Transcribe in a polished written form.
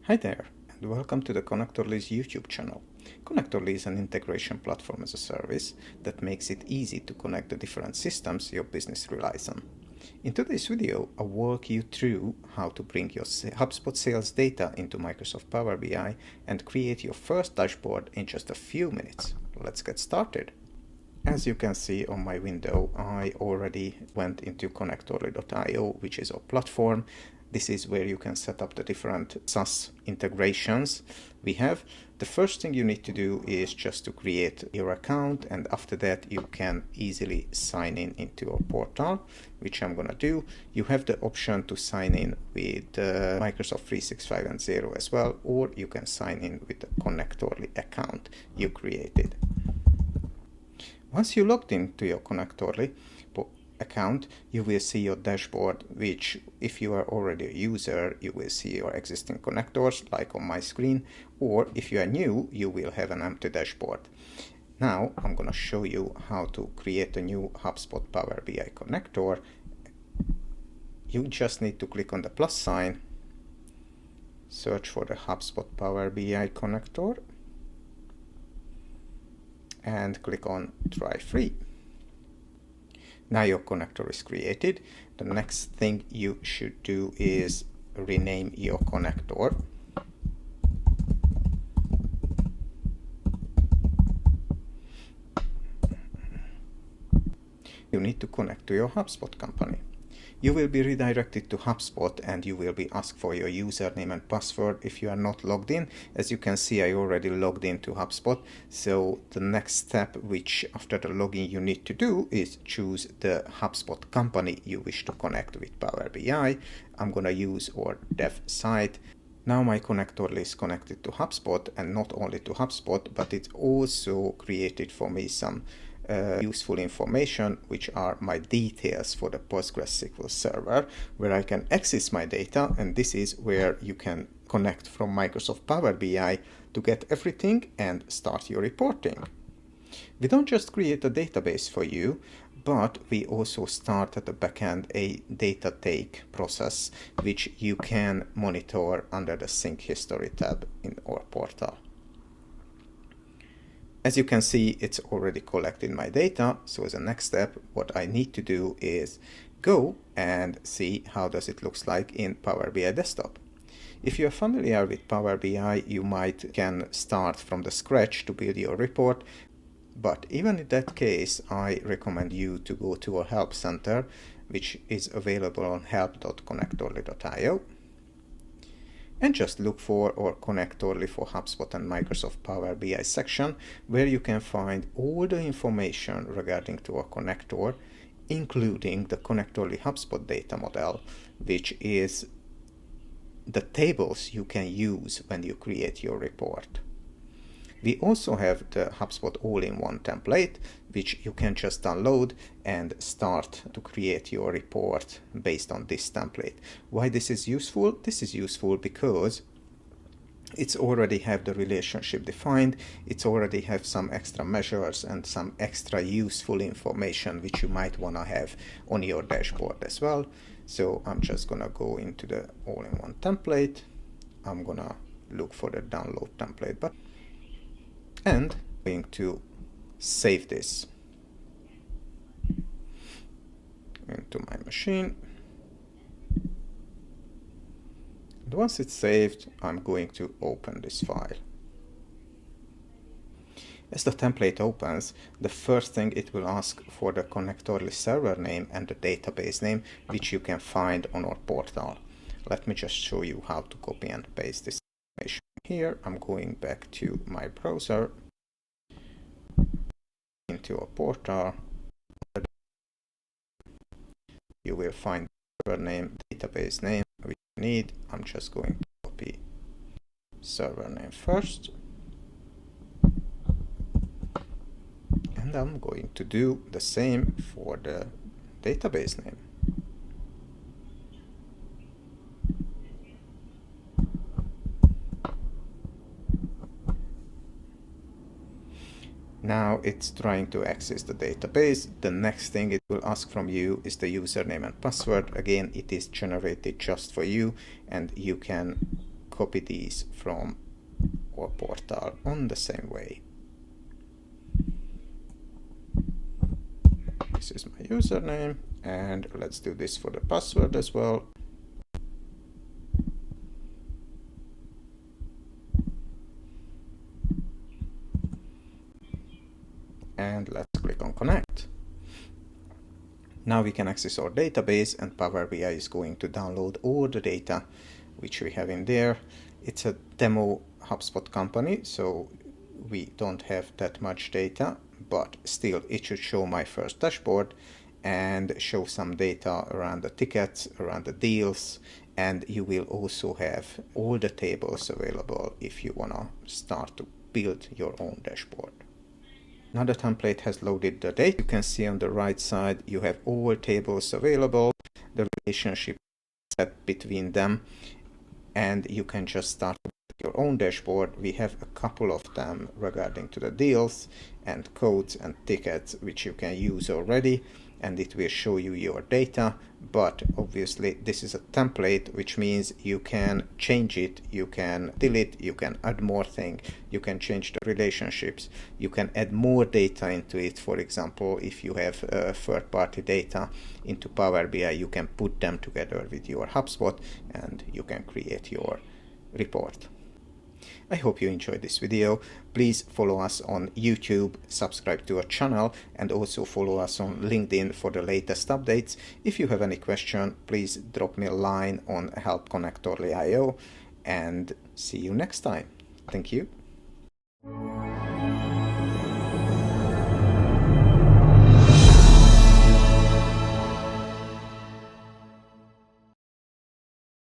Hi there, and welcome to the Connectorly's YouTube channel. Connectorly is an integration platform as a service that makes it easy to connect the different systems your business relies on. In today's video, I'll walk you through how to bring your HubSpot sales data into Microsoft Power BI and create your first dashboard in just a few minutes. Let's get started. As you can see on my window, I already went into Connectorly.io, which is our platform. This is where you can set up the different SaaS integrations we have. The first thing you need to do is just to create your account, and after that you can easily sign in into our portal, which I'm gonna do. You have the option to sign in with Microsoft 365 and Xero as well, or you can sign in with the Connectorly account you created. Once you logged into your Connectorly account, you will see your dashboard, which if you are already a user, you will see your existing connectors like on my screen, or if you are new, you will have an empty dashboard. Now I'm going to show you how to create a new HubSpot Power BI connector. You just need to click on the plus sign, search for the HubSpot Power BI connector, and click on try free. Now your connector is created. The next thing you should do is rename your connector. You need to connect to your HubSpot company. You will be redirected to HubSpot and you will be asked for your username and password if you are not logged in. As you can see, I already logged into HubSpot. So the next step, which after the login you need to do, is choose the HubSpot company you wish to connect with Power BI. I'm going to use our dev site. Now my Connectorly is connected to HubSpot, and not only to HubSpot, but it also created for me some useful information, which are my details for the PostgreSQL server, where I can access my data, and this is where you can connect from Microsoft Power BI to get everything and start your reporting. We don't just create a database for you, but we also start at the backend a data take process, which you can monitor under the Sync History tab in our portal. As you can see, it's already collected my data. So as a next step, what I need to do is go and see how does it looks like in Power BI Desktop. If you're familiar with Power BI, you can start from the scratch to build your report. But even in that case, I recommend you to go to our help center, which is available on help.connectorly.io. And just look for our Connectorly for HubSpot and Microsoft Power BI section, where you can find all the information regarding to our connector, including the Connectorly HubSpot data model, which is the tables you can use when you create your report. We also have the HubSpot all-in-one template, which you can just download and start to create your report based on this template. Why this is useful? This is useful because it's already have the relationship defined, it's already have some extra measures and some extra useful information which you might want to have on your dashboard as well. So I'm just gonna go into the all-in-one template. I'm gonna look for the download template button, and I'm going to save this into my machine. And once it's saved, I'm going to open this file. As the template opens, the first thing it will ask for the Connectorly server name and the database name, which you can find on our portal. Let me just show you how to copy and paste this information. Here I'm going back to my browser, into a portal. You will find server name, database name which you need. I'm just going to copy server name first, and I'm going to do the same for the database name. Now it's trying to access the database. The next thing it will ask from you is the username and password. Again, it is generated just for you, and you can copy these from our portal on the same way. This is my username, and let's do this for the password as well. And let's click on connect. Now we can access our database, and Power BI is going to download all the data which we have in there. It's a demo HubSpot company, so we don't have that much data, but still it should show my first dashboard and show some data around the tickets, around the deals, and you will also have all the tables available if you want to start to build your own dashboard. Now the template has loaded the data. You can see on the right side you have all tables available, the relationship set between them, and you can just start your own dashboard. We have a couple of them regarding to the deals and codes and tickets which you can use already, and it will show you your data. But obviously this is a template, which means you can change it, you can delete, you can add more things, you can change the relationships, you can add more data into it. For example, if you have third-party data into Power BI, you can put them together with your HubSpot and you can create your report. I hope you enjoyed this video. Please follow us on YouTube, subscribe to our channel, and also follow us on LinkedIn for the latest updates. If you have any question, please drop me a line on help@Connectorly.io, and see you next time. Thank you.